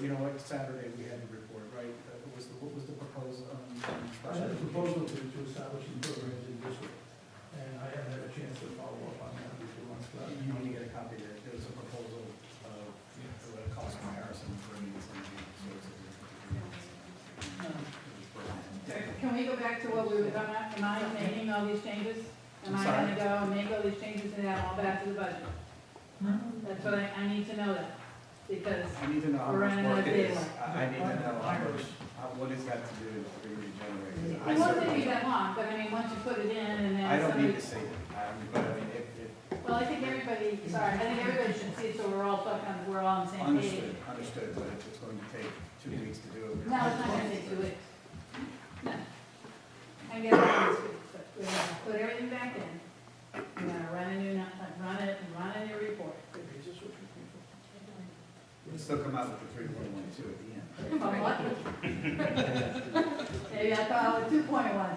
you know what, Saturday we had the report, right? What was the proposal? I had a proposal to establish some programs in district, and I haven't had a chance to follow up on that with the months. You need to get a copy there. There was a proposal of a cost comparison for meetings and sorts of. Can we go back to what we were talking about? Am I making all these changes? Am I'm I sorry? gonna go and make all these changes and add all back to the budget? That's what I need to know that, because I need to know how We're much running work out of it is. daylight. I need to know how much, what is that to do for you to generate? it I won't take certainly- you that long, but I mean, once you put it in and then I don't somebody. need to see it, but I mean, if, Well, I think everybody should see it, so we're all we're all on the same page. understood, but if it's going to take 2 weeks to do it. No, it's not gonna take 2 weeks. No. I get it this week, but we're gonna put everything back in. We're gonna run a new report. We'll still come out with the 3.12 at the end. From what? Maybe I thought it was 2.1.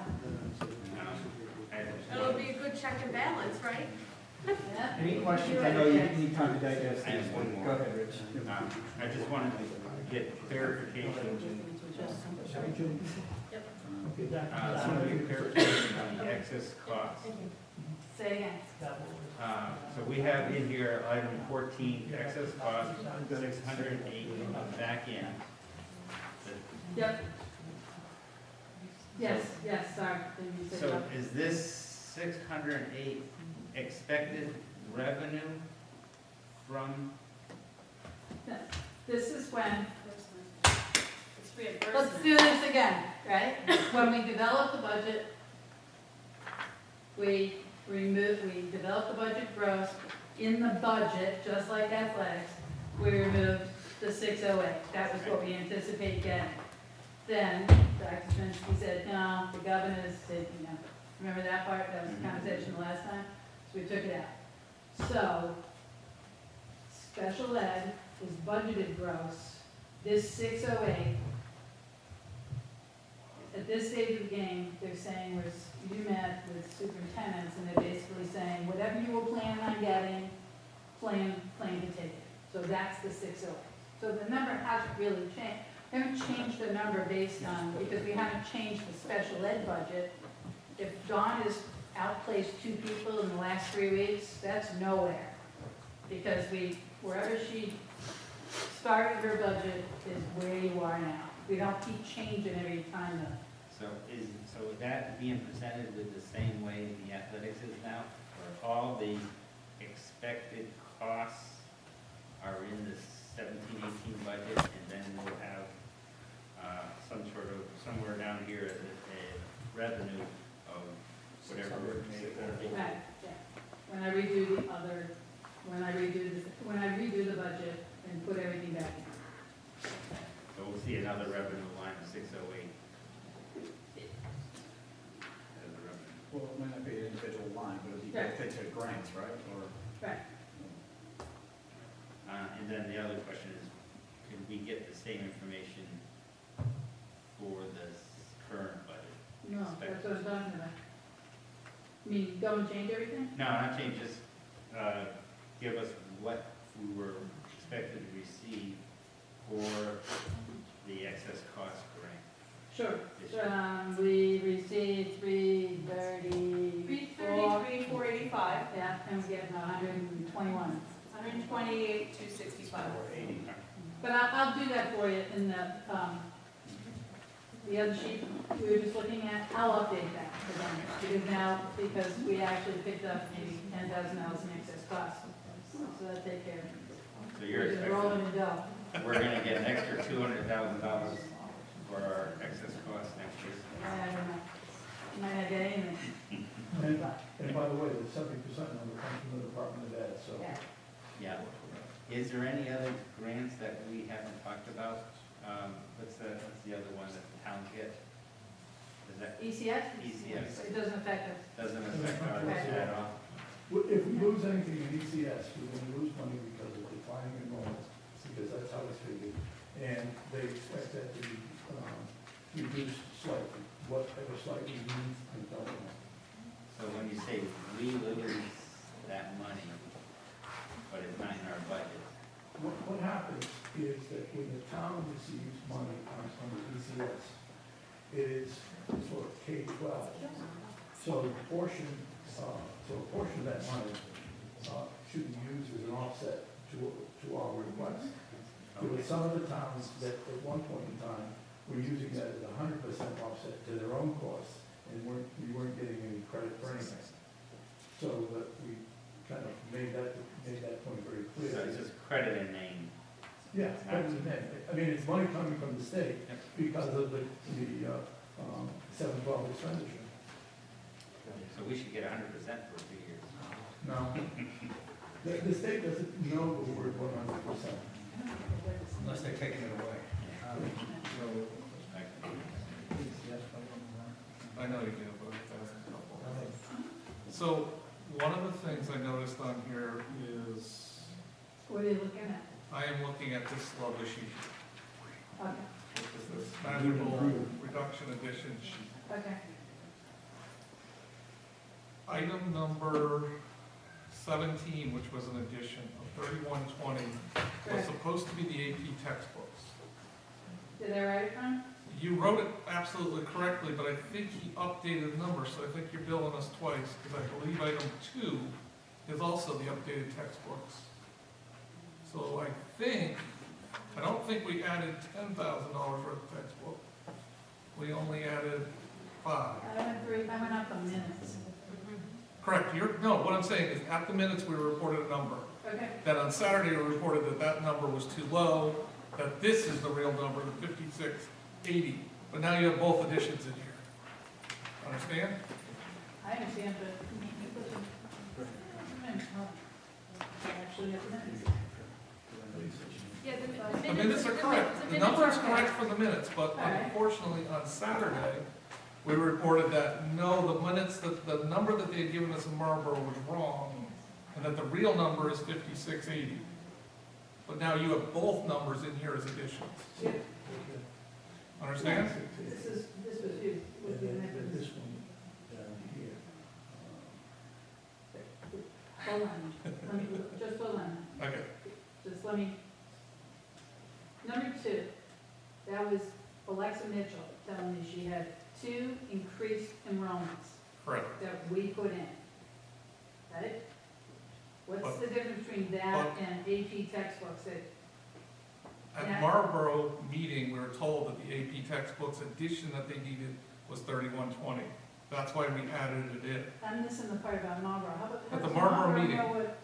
It'll be a good check and balance, right? Yeah. Any questions? I know you need time to digest I have these. one more. Go ahead, Rich. I just wanted to get clarification, some of your clarification on the excess costs. Say again. So we have in here item 14, excess cost, 608 on the back end. Yep. Yes, sorry. Didn't you say So that? is this 608 expected revenue from, This is when, It's reimbursement. let's do this again, right? When we develop the budget, we develop the budget gross. In the budget, just like athletics, we removed the 608. That was what we anticipate getting. Then, Dr. Swinsky said, no, the governor said, remember that part? That was the conversation the last time? So we took it out. So, special ed is budgeted gross. This 608, at this stage of the game, they're saying, you met with superintendents, and they're basically saying, whatever you were planning on getting, plan to take it. So that's the 608. So the number hasn't really changed. We haven't changed the number based on, because we haven't changed the special ed budget. If Dawn has outplaced 2 people in the last 3 weeks, that's nowhere. Because wherever she started her budget is where you are now. We don't keep changing every time though. so is that being presented with the same way the athletics is now? Or all the expected costs are in the 17-18 budget, and then we'll have somewhere down here a revenue of whatever. Right, yeah. When I redo the budget and put everything back in. So we'll see another revenue line of 608. As a revenue. Well, it might not be an individual line, but it'll be Right. paid to grants, right? Or Right. And then the other question is, can we get the same information for the current budget? No, that's what I'm talking about. You mean, go and change everything? No, not change, just give us what we were expected to receive for the excess cost grant. Sure. this year. We received 334. 333,485, Yeah, and we get 121. 128,265. or 80. But I'll do that for you in the other sheet we were just looking at. I'll update that because we actually picked up maybe $10,000 in excess costs. So that'll take care of it. So you're We're just rolling expecting, the dough. we're gonna get an extra $200,000 for our excess costs next year. I don't know. Might not get anything. And by the way, the 70% number comes from the Department of Ed, so. Yeah. Yeah. Is there any other grants that we haven't talked about? What's the other one that the towns get? Is that, ECS? ECS. It doesn't affect us. doesn't affect ours at all? If we lose anything in ECS, we're going to lose money because of declining enrollment, because that's how it's figured. And they expect that to be reduced slightly. Whatever slightly means, I don't know. So when you say we lose that money, but it's not in our budget, what happens is that when the town receives money from the ECS, it is sort of K-12. So a portion of that money should be used as an offset to our request. There were some of the towns that at one point in time were using that as 100% offset to their own costs, and we weren't getting any credit for anything. So we kind of made that point very clear. So it's just credit in name. Yeah, that was the name. I mean, it's money coming from the state because of the 712 expenditure. So we should get 100% for 2 years. No. The state doesn't know the word 100%. Unless they're taking it away. I know you do, but it doesn't help. So, one of the things I noticed on here is, What are you looking at? I am looking at this lovely sheet. Okay, This is this magical reduction addition sheet. okay. Item number 17, which was an addition of 3120, was Correct. supposed to be the AP textbooks. Did I write it wrong? You wrote it absolutely correctly, but I think he updated the number, so I think you're billing us twice, because I believe item 2 is also the updated textbooks. So I don't think we added $10,000 worth of textbook. We only added 5. I went up on minutes. Correct, what I'm saying is, at the minutes, we reported a number. Okay, Then on Saturday, we reported that that number was too low, that this is the real number, the 5680. But now you have both additions in here. Understand? I understand, but. Actually, at the minutes. Yeah, The minutes are correct, the number is correct for the minutes, but Alright. unfortunately, on Saturday, we reported that, no, the minutes, the number that they had given us in Marlboro was wrong, and that the real number is 5680. But now you have both numbers in here as additions. Yeah. Understand? This was used with the This amendments. one down here. Hold on, just hold on, Okay. just let me. Number 2, that was Alexa Mitchell telling me she had 2 increased enrollments Correct. that we put in. Got it? What's But- the difference between that and AP textbooks that, At Yeah. Marlboro meeting, we were told that the AP textbooks addition that they needed was 3120. That's why we added it in. I'm missing the part about Marlboro, how about? At the how does Marlboro meeting. know what-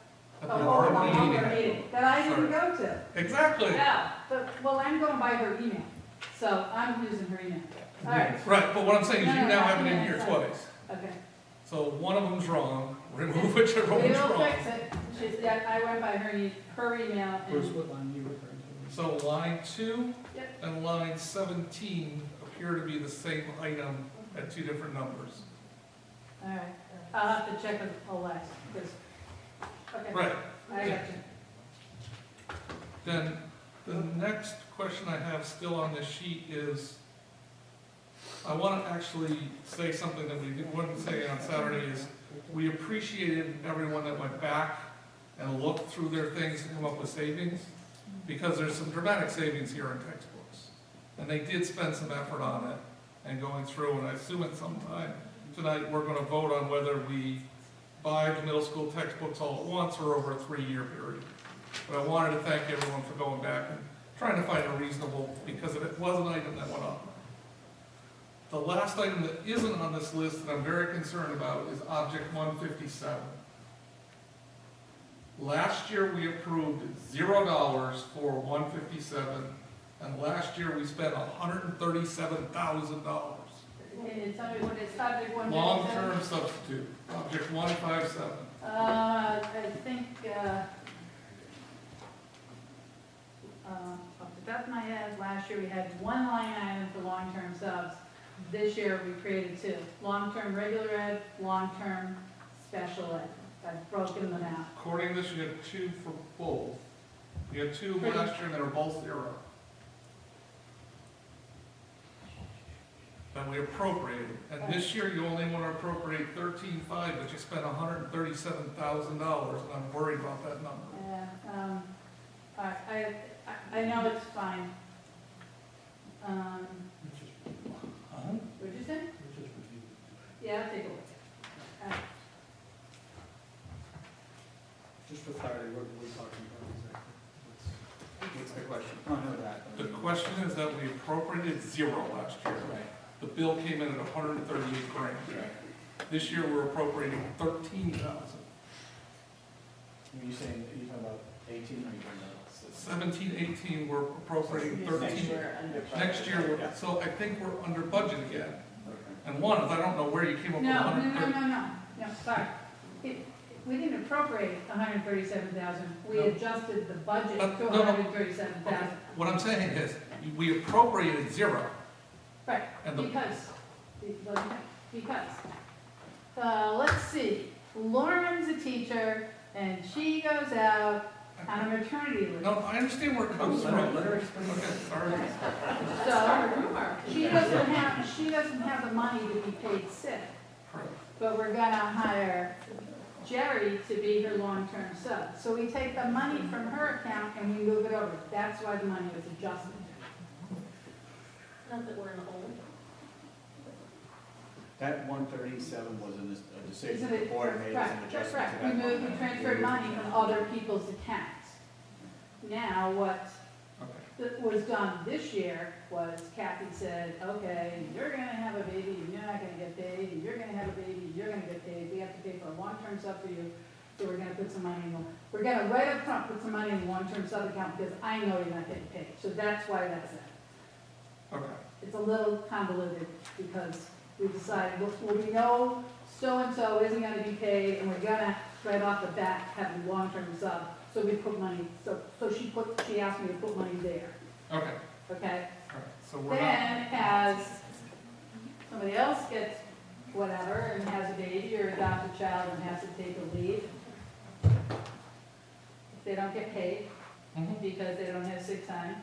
At Oh, the Marlboro Marlboro meeting. meeting, that I didn't go to. Exactly. Yeah, but, well, I'm going by her email, so I'm using her email. All right, Right, but what I'm saying is you No, now have it in yeah, here sorry. twice. okay. So one of them's wrong, remove whichever We one's will wrong. fix it. She's, yeah, I went by her email Bruce, and, what line are you referring to? So line 2 Yep. and line 17 appear to be the same item at 2 different numbers. all right, I'll have to check with Alexa, because, okay, Right. I got you. Then the next question I have still on this sheet is, I want to actually say something that we wouldn't say on Saturday is, we appreciated everyone that went back and looked through their things to come up with savings, because there's some dramatic savings here in textbooks. And they did spend some effort on it and going through, and I assume at some time tonight, we're going to vote on whether we buy the middle school textbooks all at once or over a 3-year period. But I wanted to thank everyone for going back and trying to find a reasonable, because it was an item that went up. The last item that isn't on this list that I'm very concerned about is object 157. Last year, we approved $0 for 157, and last year, we spent $137,000. Can you tell me what it's, subject 157? Long-term substitute, object 157. I think, off the top of my head, last year we had 1 line item for long-term subs. This year we created 2, long-term regular ed, long-term special ed. I've broken them out. According to this, you had 2 for both. You had 2 last year, and they were both 0. That we appropriated. And this year, you only want to appropriate 13.5, but you spent $137,000, and I'm worried about that number. Yeah, All right, I know it's fine. It's just, What'd you say? it's just review. Yeah, I'll take a look. All right. Just for clarity, what are we talking about exactly? What's the question? Oh, no, that. The question is that we appropriated 0 last year. Right, The bill came in at 138 grand. right. This year, we're appropriating 13,000. Are you saying, are you talking about 18 or are you talking about? 17, 18, we're appropriating Next 13. year. Next year, Yeah. so I think we're under budget again. Okay. And one is, I don't know where you came up with No, 130. no, sorry. We didn't appropriate 137,000, we No. adjusted the budget to No. 137,000. What I'm saying is, we appropriated 0. Right, And the, because, let's see, Lauren's a teacher, and she goes out on a maternity leave. no, I understand where it comes from. Let her explain. Okay, sorry. So, she doesn't have the money to be paid sick, but we're gonna hire Jerry to be her long-term sub. So we take the money from her account and we move it over. That's why the money was adjusted. Not that we're in a hole. That 137 was a decision Isn't the it? board made as an Right, that's adjustment right. to that. We transferred money from other people's accounts. Now, what Okay. that was done this year was Kathy said, okay, you're gonna have a baby, and you're not gonna get paid, and you're gonna have a baby, and you're gonna get paid, we have to pay for a long-term sub for you, so we're gonna put some money in, we're gonna right up front put some money in the long-term sub account, because I know you're not getting paid, so that's why that's it. Okay. It's a little convoluted, because we decided, well, we know so-and-so isn't gonna be paid, and we're gonna, right off the bat, have a long-term sub, so we put money, so she asked me to put money there, Okay. okay? All right. So we're Then not, as somebody else gets whatever and has a baby or adopts a child and has to take a leave, if they don't get paid Mhm. because they don't have sick time,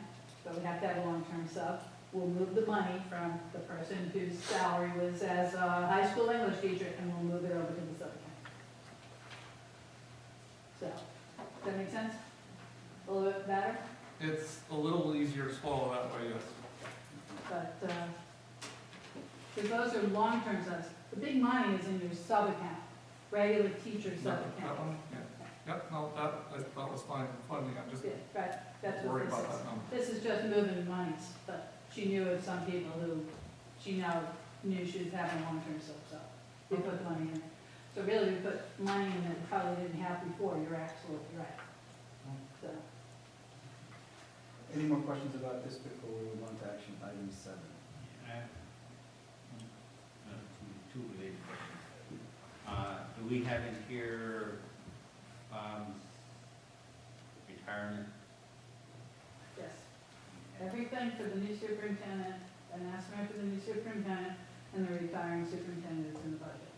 but we have to have a long-term sub, we'll move the money from the person whose salary was as a high school English teacher and we'll move it over to the sub account. So, does that make sense? A little bit better? it's a little easier to swallow that way, yes. But, because those are long-term subs. The big money is in your sub account, regular teacher sub That account. one, yeah. Yep, no, that was fine funding, I'm just Yeah, right, that's what worried this about is. that number. This is just moving monies, but she knew of some people who, she now knew she was having long-term subs, so we put money in it. So really, we put money in that we probably didn't have before, you're absolutely right. So, Any more questions about this before we move on to action item 7? Two related questions. Do we have in here, retirement? yes. Everything for the new superintendent, an estimate for the new superintendent, and the retiring superintendent is in the budget.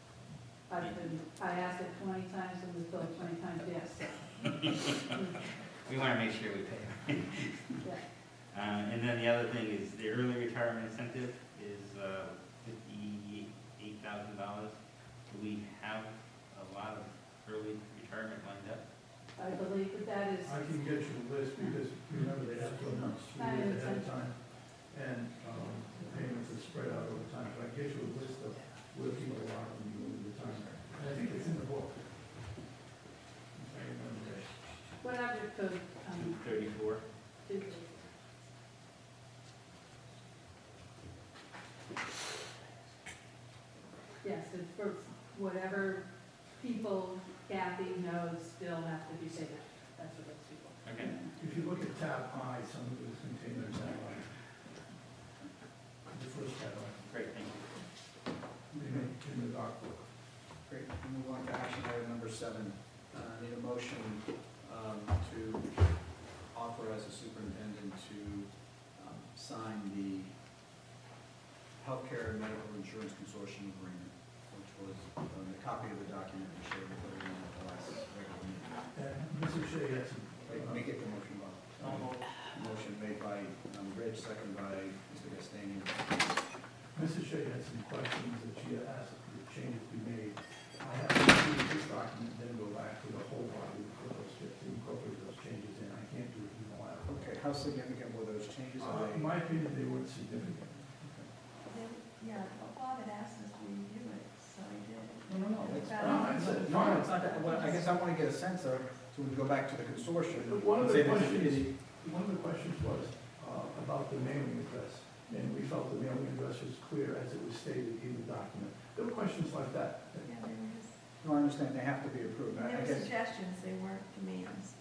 I asked it 20 times and was told 20 times yes, so, We want to make sure we pay. yeah. And then the other thing is the early retirement incentive is $58,000. Do we have a lot of early retirement lined up? I believe that is, I can get you a list, because remember, they have to announce 2 years ahead of time, and the payments are spread out over time, but I can get you a list of where people are when you go to retirement. And I think it's in the book. If I remember right. whatever code, 234. yes, it's for whatever people Kathy knows still have to be paid. That's what those people. Okay. If you look at tab I, some of it is contained in tab I. The first tab I, Great, thank you. in the doc book. Great, we move on to action item number 7. Need a motion to authorize the superintendent to sign the Healthcare and Medical Insurance Consortium Agreement, which was the copy of the document we shared with everyone at the last regular meeting. And Mrs. Shea had some, Let me get the motion, Bob. Motion made by Rich, second by Mr. Gastani. Mrs. Shea had some questions that she had asked the changes be made. I have to review this document, then go back to the whole body for those, to incorporate those changes in. I can't do it in how significant were those changes? Are In they? my opinion, they weren't significant. Yeah, Bob had asked us to review it, so I did. No, it's Got fine. it. No, it's not that, well, I guess I wanna get a sense of, so we can go back to the consortium. One of and say the this is- questions was about the mailing address, and we felt the mailing address was clear as it was stated in the document. There were questions like that. Yeah, they were just, No, I understand, they have to be approved, they I were guess. suggestions, they weren't demands.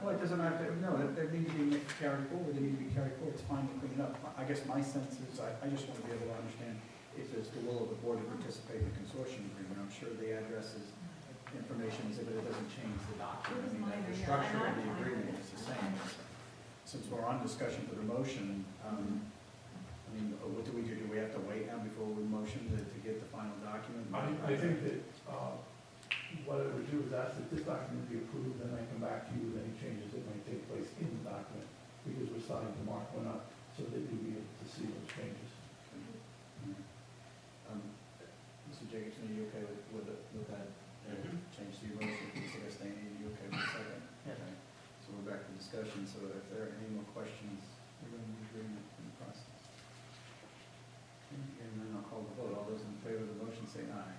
Well, it doesn't have to, no, they need to be carried forward, they need to be carried forward, it's fine to clean it up. I guess my sense is, I just want to be able to understand if it's the will of the board to participate in the consortium agreement. I'm sure the addresses, information is, but it doesn't change the document. I mean, Minor, the yeah, structure of and the I'm fine agreement with is the it. same. Since we're on discussion for the motion, I mean, what do? Do we have to wait now before we motion to get the final document? I think that what I would do is ask that this document be approved, then I come back to you with any changes that might take place in the document, because we're starting to mark one up, so that you'll be able to see those changes. Mr. Jacobson, are you okay with that change to your motion? Mr. Gastain, are you okay with the second? Yes. Okay. So we're back to discussion, so if there are any more questions, we're going to be agreement in the process. And then I'll call the vote. All those in favor of the motion say aye.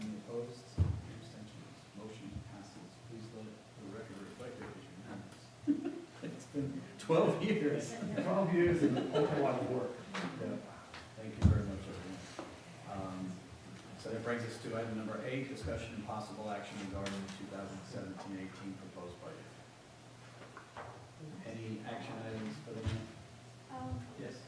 Any opposed? Any abstentions? Motion passes. Please let the record reflect it as unanimous. It's been 12 years. 12 years and an awful lot of work. Yeah. Thank you very much, everyone. So that brings us to item number 8, discussion and possible action regarding the 2017-18 proposed budget. Any action items for the minute? Yes.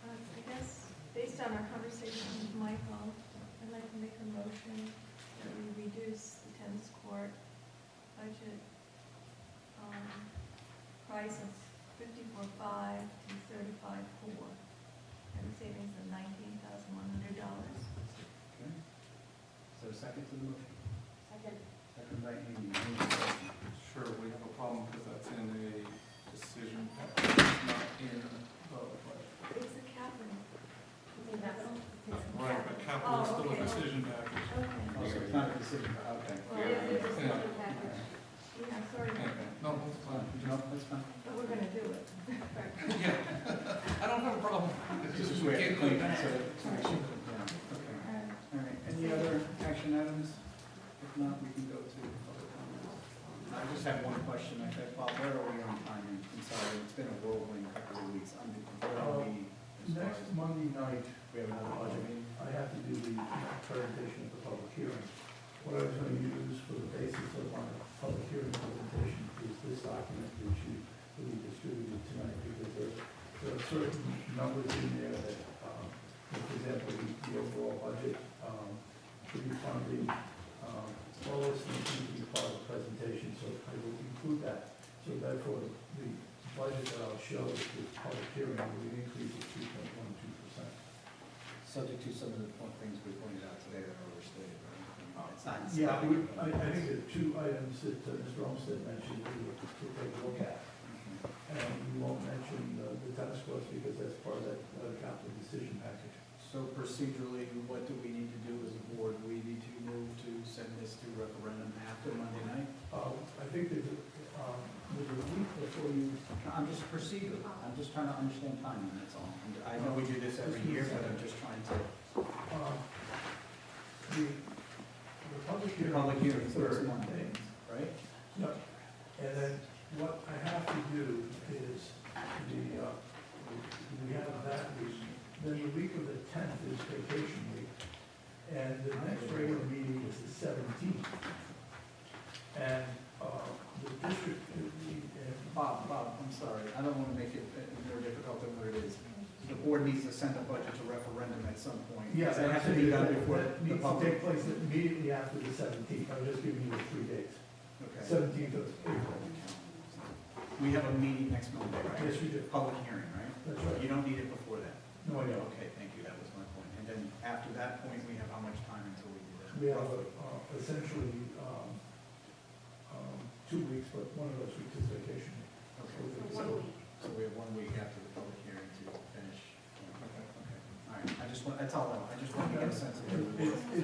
I guess, based on our conversation with Michael, I'd like to make a motion that we reduce the tennis court budget, price of $54,500 to $35,400, and a savings of $19,100. Okay. So a second to the motion? Second. Second by Amy. Any discussion? Sure, we have a problem because that's in a decision package, it's not in the budget. It's the capital. Right, but capital is still a Oh, okay. decision package. Oh, Okay. so it's not a decision, okay. Well, It is a yeah, decision package. sorry, Okay, no, that's fine. No, that's fine. but we're gonna do it. Yeah, I don't have a problem. It's This just is we where can't it do clean, that. so yeah, okay. All right, any other action items? If not, we can go to public comments. I just have one question, I said, Bob, where are we on timing? I'm sorry, it's been a whirlwind couple of weeks. Where are we as far Next as, Monday night, we have another budget meeting? I have to do the presentation of the public hearing. What I was going to use for the basis of my public hearing presentation is this document which you will be distributed tonight, because there are certain numbers in there that, for example, the overall budget, to be funding, all those things need to be part of the presentation, so I will include that. So therefore, the budget that I'll show at the public hearing will be an increase of 3.12%. Subject to some of the things we pointed out today that are overstated, right? It's not. Yeah, I think there are two items that Mr. Olmsted mentioned that we will take a look at. And we won't mention the tennis courts because that's part of that capital decision package. So procedurally, what do we need to do as a board? We need to move to send this to referendum after Monday night? I think there's a week before you, I'm just procedural, I'm just trying to understand timing, that's all. I know we do this every year, but I'm just trying to. the public hearing. Public hearing is Thursday, third. Monday, right? No, and then what I have to do is we have that week, then the week of the 10th is vacation week, and the next regular meeting is the 17th. And the district, Bob, I'm sorry, I don't want to make it more difficult than what it is. The board needs to send a budget to referendum at some point. yeah, Does that have to be done before that the needs to public? take place immediately after the 17th. I'm just giving you the 3 dates. Okay. 17th of April. We have a meeting next Monday, right? Yes, we do. Public hearing, right? That's right. You don't need it before that? No, I don't. Okay, thank you, that was my point. And then after that point, we have how much time until we do that? We have essentially 2 weeks, but one of those weeks is vacation. Okay, So 1 week. so we have 1 week after the public hearing to finish. Okay, all right, I just want, that's all, I just want to get a sense of it.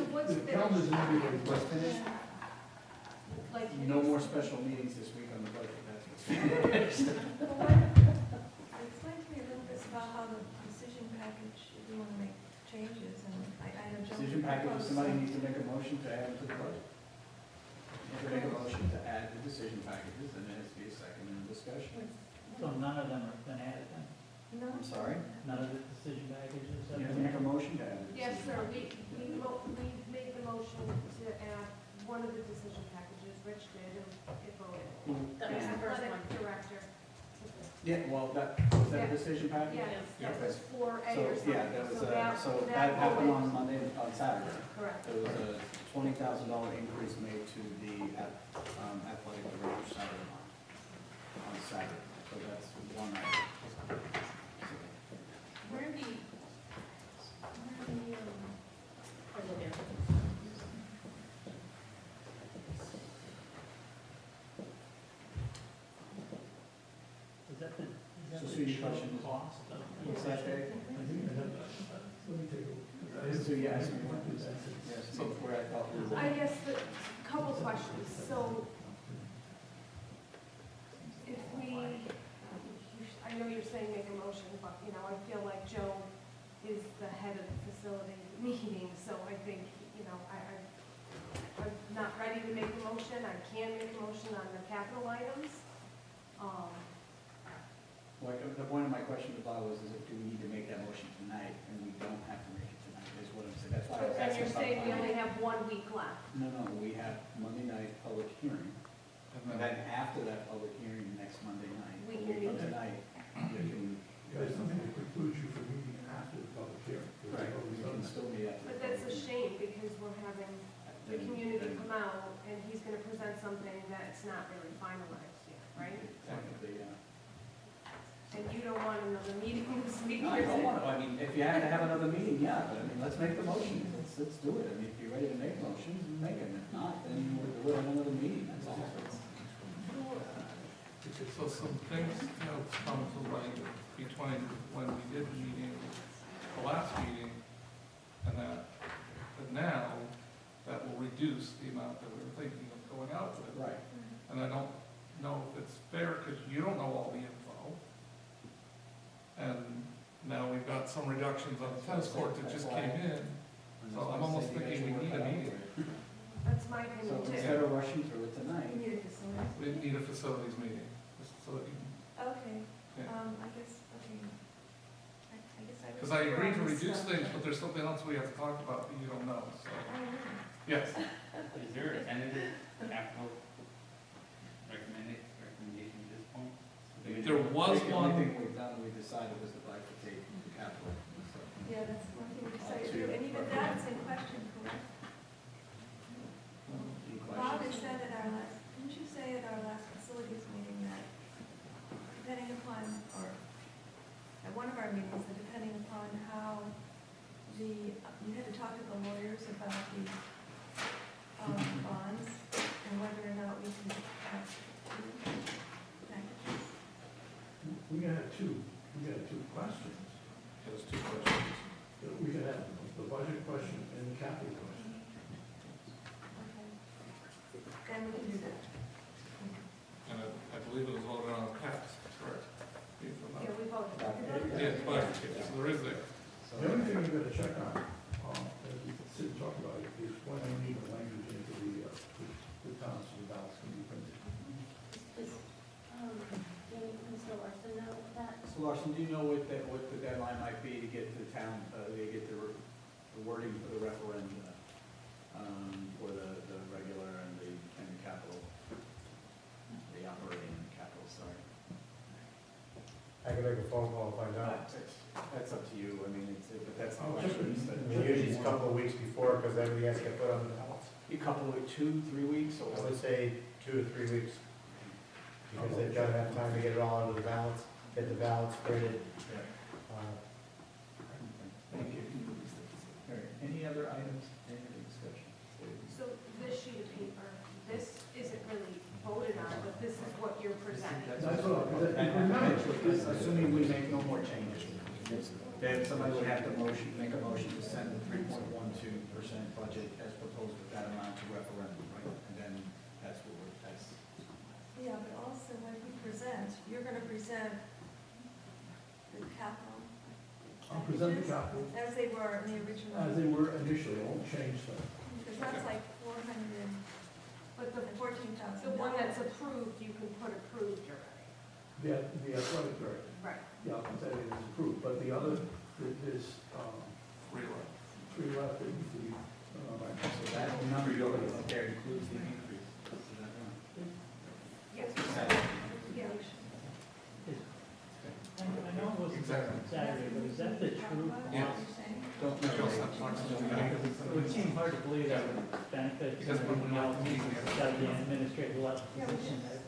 So what's The calendar's in everybody's What's budget. finished? Like, No more special meetings this week on the budget, that's what's. Well, about how the decision package, if you want to make changes, and I know Joe. Decision package, if proposed somebody some. needs to make a motion to add to the budget. You have to make a motion to add the decision packages, and there has to be a second and a discussion. So none of them have been added then? No. I'm sorry? None of the decision packages have You have to been make a added? motion to add the Yes, decision sir, package. we made the motion to add one of the decision packages, Rich did, and it voted. Who- That was the first and- one, director. Yeah, well, was that a Yeah. decision package? Yes, that Okay. was for A So, or something. yeah, that was, that that happened voted. on Monday, on Saturday. Correct. There was a $20,000 increase made to the athletic director salary line on Saturday. So that's one item. Where the, Is that the, So Sue's question is- cost of? What's that, Dave? I think I have, let me take a look. So you asked me what was that? Yes, so where I thought we were. I guess the, couple questions, so if we, I know you're saying make a motion, but, you know, I feel like Joe is the head of the facility meeting, so I think, you know, I'm not ready to make a motion, I can make a motion on the capital items. Like, the point of my question to Bob was, is if do we need to make that motion tonight, and we don't have to make it tonight, is what I'm saying. That's why I was But then asking you're about. saying we timing. only have 1 week left. No, we have Monday night public hearing, And and then, then after that public hearing, next Monday night, We a can week from meet. tonight, you can, There's nothing that precludes you from meeting after the public hearing. Because right, you've already you done can that. still meet after. But the that's a public shame, because we're having hearing. the community Then- come out, and he's gonna present something that's not really finalized yet, right? Technically, yeah. And you don't want another meeting this week. No, I don't want to, I mean, if you have to have another meeting, yeah, but I mean, let's make the motion, let's do it. I mean, if you're ready to make motions, make them, if not, then we'll do it at another meeting, that's all. so some things have come to light between when we did the meeting, the last meeting, and that, but now, that will reduce the amount that we were thinking of going out with. Right. And I don't know if it's fair, because you don't know all the info. And now we've got some reductions on the tennis court that just came in. So I'm almost thinking we need a meeting. That's my So opinion too. instead of rushing through it tonight, We need a facility. We need a facilities meeting, just so that you Okay, Yeah. I guess, okay. I guess I was. because I agree to wrong reduce stuff. things, but there's something else we have to talk about that you don't know, so, Oh, yes. Is there a tentative capital recommendation at this point? There was the only one, thing we've done, we decided was to bifurcate the capital, so. Yeah, that's one thing we decided to Two. do, and even that's in question, correct? Any Bob had questions? said at our last, didn't you say at our last facilities meeting that depending upon, or at one of our meetings, that depending upon how the, you had to talk to the lawyers about the bonds and whether or not we can have two packages. We can have two questions. there's two questions. We can have the budget question and the capital question. Okay. Then we can do that. And I believe it was voted on past, correct? If I'm not- Yeah, we voted. Yeah, but, so there is there. The only thing we've got to check on, as we sit and talk about it, is when we need the language into the towns, so the ballots can be printed. Mr. Larson know that? So Larson, do you know what the deadline might be to get the town, they get the wording for the referendum, for the regular and the capital, the operating and capital, sorry? I can make a phone call and find out. That's up to you, I mean, but that's the Oh, question. sure. I mean, usually it's a couple of weeks before, because everybody has to get put on the ballots. A couple of, 2-3 weeks, or? I would say 2 to 3 weeks, because they've got to have time to get it all onto the ballots, get the ballots printed. Thank you. All right, any other items, any other discussion? So this sheet of paper, this isn't really voted on, but this is what you're presenting. That's all. Assuming we make no more changes, then somebody would have to make a motion to send the 3.12% budget as proposed with that amount to referendum, right? And then that's what that's. Yeah, but also when you present, you're gonna present the capital I'll present the percentages capital as they were in the original? as they were initially, I won't change them. Because that's like 400 But the, and 14,000. the one that's approved, you can put approved already. The athletic director, Right. yeah, I'll say it is approved, but the other, there's, Three left. three left that need to be, So that number you're looking at there includes the increase. Is that right? Yes. Yeah. I know it wasn't Exactly. Saturday, but is that the true Yeah. cost? Don't know. Just have flexibility. It would seem hard to believe that would benefit Because when everyone we're else, not meeting it. instead of the administrative level position, that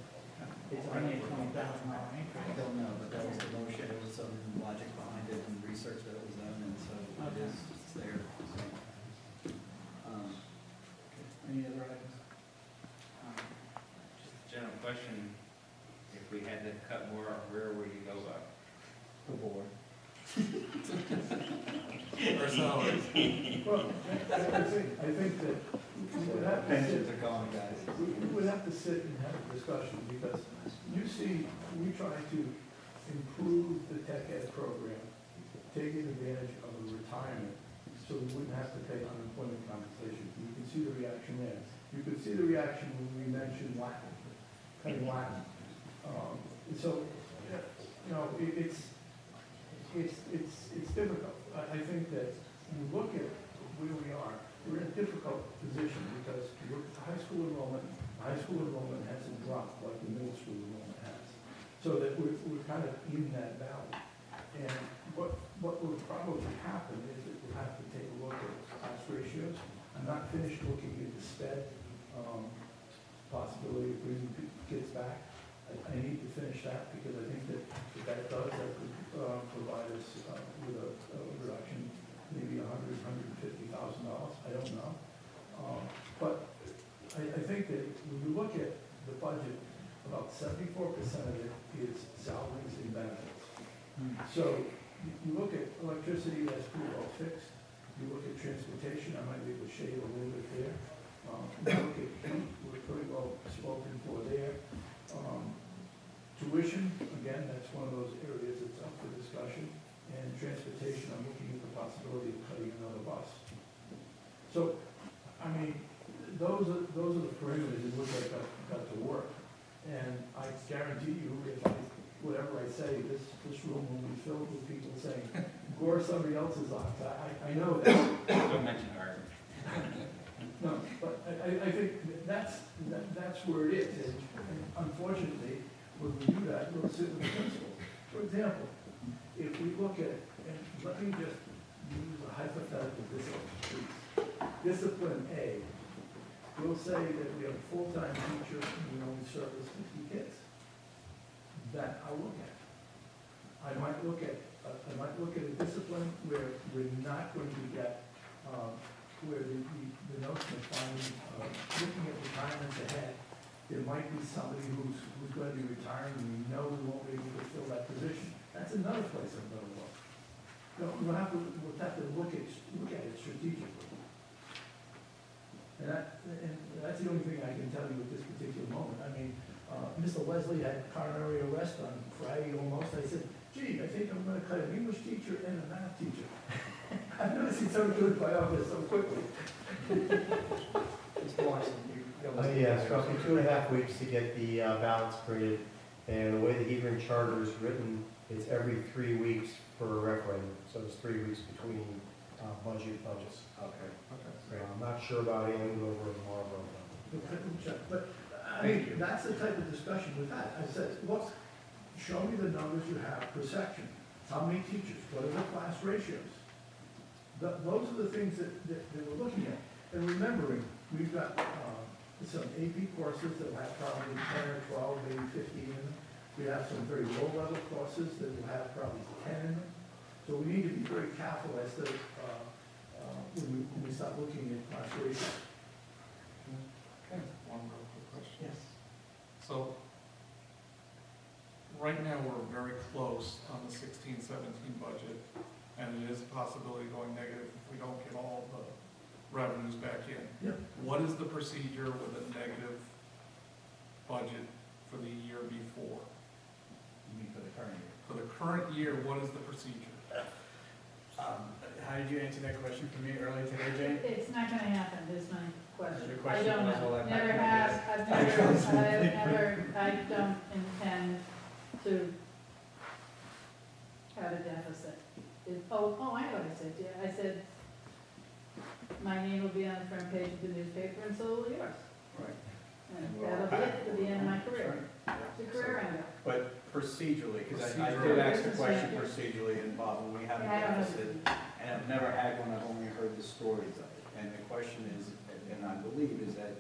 it's only a $20,000 I increase. don't know, but that was the motion, there was some logic behind it and research that was done, and so it is, it's there, so. Okay. Any other items? Just a general question, if we had to cut more, where would you go up? The board. Or salaries. well, I think that we would have to Pensions sit, are gone, guys. we would have to sit and have a discussion, because you see, we try to improve the tech ed program, taking advantage of the retirement, so we wouldn't have to pay unemployment compensation. You can see the reaction there. You could see the reaction when we mentioned Latin, cutting Latin. So, you know, it's difficult. I think that when you look at where we are, we're in a difficult position, because high school enrollment hasn't dropped like the middle school enrollment has. So that we're kind of in that valley. And what will probably happen is that we'll have to take a look at class ratios. I'm not finished looking at the SPED possibility of bringing kids back. I need to finish that, because I think that if that does, that could provide us with a reduction, maybe $150,000, I don't know. But I think that when you look at the budget, about 74% of it is salaries and benefits. So you look at electricity, that's pretty well fixed. You look at transportation, I might be able to shade a little bit there. You look at heat, we're pretty well spoken for there. Tuition, again, that's one of those areas that's up for discussion. And transportation, I'm looking at the possibility of cutting another bus. So, I mean, those are the parameters in which I got to work. And I guarantee you, if whatever I say, this room will be filled with people saying, gore somebody else's ox. I know that. Don't mention art. No, but I think that's where it is. And unfortunately, when we do that, we'll sit with the principal. For example, if we look at, and let me just use a hypothetical discipline. Discipline A, we'll say that we have a full-time teacher and we only service 50 kids. That I'll look at. I might look at a discipline where we're not going to get, where the notion of finding, looking at retirements ahead, there might be somebody who's going to be retiring, and we know we won't be able to fill that position. That's another place I'm going to look. We'll have to look at it strategically. And that's the only thing I can tell you at this particular moment. I mean, Mr. Leslie had coronary arrest on Friday almost. I said, gee, I think I'm going to cut an English teacher and a math teacher. I've never seen someone do it by office so quickly. Mr. Larson, Yeah, it's roughly 2.5 weeks to get the balance created, and the way the Hebron Charter is written, it's every 3 weeks for a referendum, so it's 3 weeks between budgets. Okay. So I'm not sure about Andover and Marlboro. But, I mean, that's the type of discussion we've had. I said, look, show me the numbers you have per section. How many teachers? What are the class ratios? Those are the things that we're looking at. And remembering, we've got some AP courses that will have probably 10 or 12, maybe 15 in them. We have some very low-level courses that will have probably 10 in them. So we need to be very careful as to when we start looking at class ratios. Okay, one real quick question. Yes. So, right now, we're very close on the 16-17 budget, and it is a possibility going negative if we don't get all the revenues back in. Yep. What is the procedure with a negative budget for the year before? You mean for the current year? For the current year, what is the procedure? How did you answer that question for me earlier today, Jane? It's not gonna happen, is my question. Your I question don't was, know, well, I'm not never gonna has, guess. I don't intend to have a deficit. Oh, I know what I said, yeah, I said, my name will be on the front page of the newspaper and so will yours. Right. And that'll be it for the end of my career. It's a career ender. But procedurally, because I Procedurally. did ask the Business question manager. procedurally, and Bob, when we have a Yeah, I don't know. deficit, and I've never had one, I've only heard the stories of it. And the question is, and I believe, is that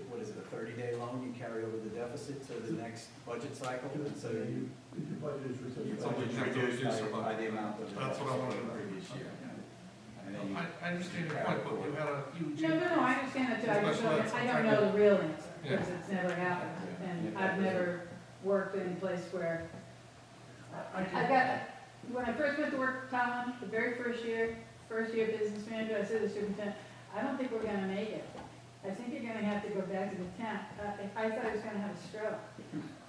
what is it, a 30-day loan, you carry over the deficit to the next budget cycle? And so you, The budget is reduced. it's always reduced by the amount of the That's what I deficit wanted from to the know. previous year. And then you, I understand your point, but you had a huge. No, I understand that too, I don't know the real answer, because it's never happened. And I've never worked in a place where, I got, when I first went to work for Colin, the very first year business manager, I said to the superintendent, I don't think we're gonna make it. I think you're gonna have to go back to the town. I thought I was gonna have a stroke.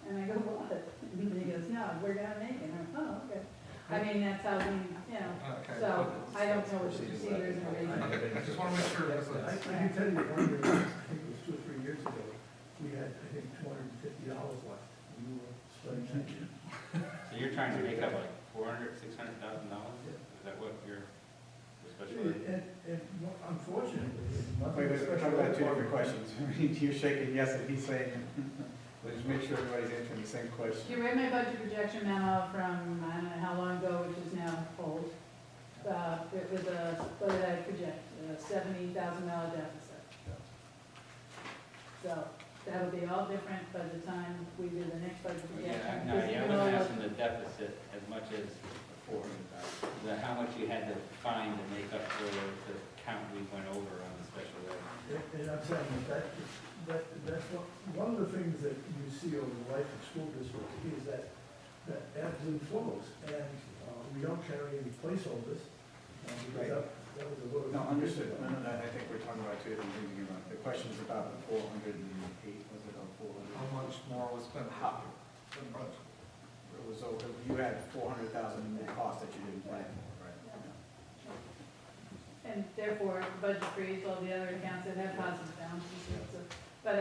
And I go, what? And he goes, no, we're gonna make it. And I'm, oh, okay. I mean, that's how we, Okay. so I don't know what the procedure is in Okay, relation. I just wanna make sure, because I it's, can tell you, one year, I think it was 2 or 3 years ago, we had, I think, $250 left. We were spending that. So you're trying to make up like $400,000-$600,000? Is that what your special ed? And unfortunately, it's nothing. wait, we're talking about two different questions. You're shaking yes, and he's saying, let's make sure everybody's answering the same question. You read my budget projection memo from, I don't know how long ago, which is now old. It was what did I project? A $70,000 deficit. So that'll be all different by the time we do the next budget projection. Yeah, no, because I even wasn't though- asking the deficit as much as how much you had to find to make up for the count we went over on the special ed. And I'm saying that's one of the things that you see over the life of school districts is that ebbs and flows. And we don't carry any placeholders. Because that was a little. No, understood. No, I think we're talking about two different things again. The question is about the 408, was it, or 400? how much more was spent How? than budget? It was over, you had 400,000 in the cost that you didn't plan for, right? And therefore, budget freeze, all the other accounts that have positive balances, so, but I,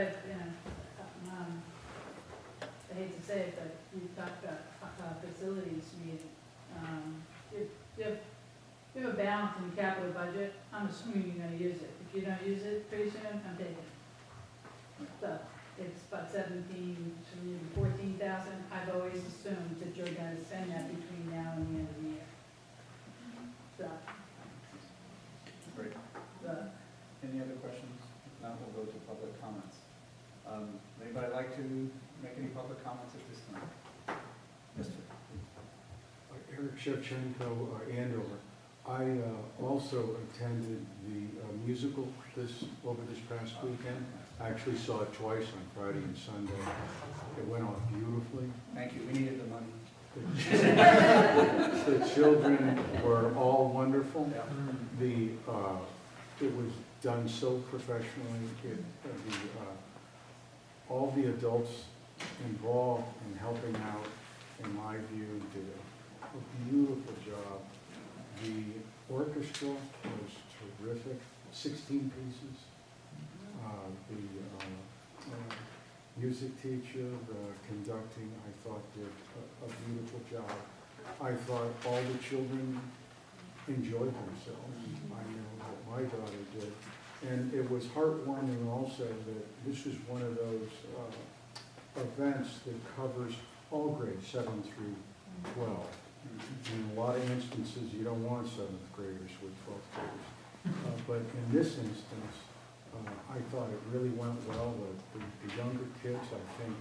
I hate to say it, but you talked about facilities, you have a balance in the capital budget, I'm assuming you're gonna use it. If you don't use it pretty soon, I'm taking it. So, it's about 17, maybe 14,000, I've always assumed that you're gonna spend that between now and the end of the year. So, Great. Any other questions? If not, we'll go to public comments. Anybody like to make any public comments at this time? Mr. Eric Shevchenko, Andover. I also attended the musical over this past weekend. I actually saw it twice on Friday and Sunday. It went off beautifully. Thank you, we needed the money. The children were all wonderful. Yeah. It was done so professionally. All the adults involved in helping out, in my view, did a beautiful job. The orchestra was terrific, 16 pieces. The music teacher, the conducting, I thought did a beautiful job. I thought all the children enjoyed themselves. I know that my daughter did. And it was heartwarming also that this is one of those events that covers all grades, 7 through 12. In a lot of instances, you don't want 7th graders with 12th graders. But in this instance, I thought it really went well. The younger kids, I think,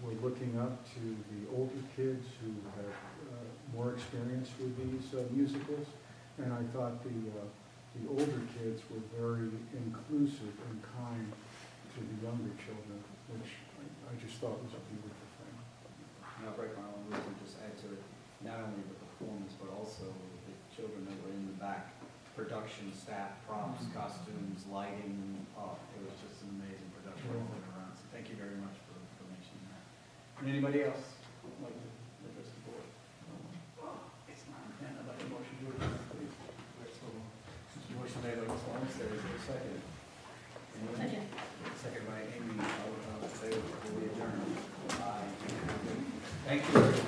were looking up to the older kids who have more experience with these musicals. And I thought the older kids were very inclusive and kind to the younger children, which I just thought was a beautiful thing. And I'll break my own rules and just add to it, not only the performance, but also the children that were in the back, production staff, props, costumes, lighting, it was just an amazing production all the way around. So thank you very much for mentioning that. And anybody else like to address the board? Melissa, is there a second? Anyone? Second. Second by Amy, all in favor, we adjourn. Aye. Thank you, everyone.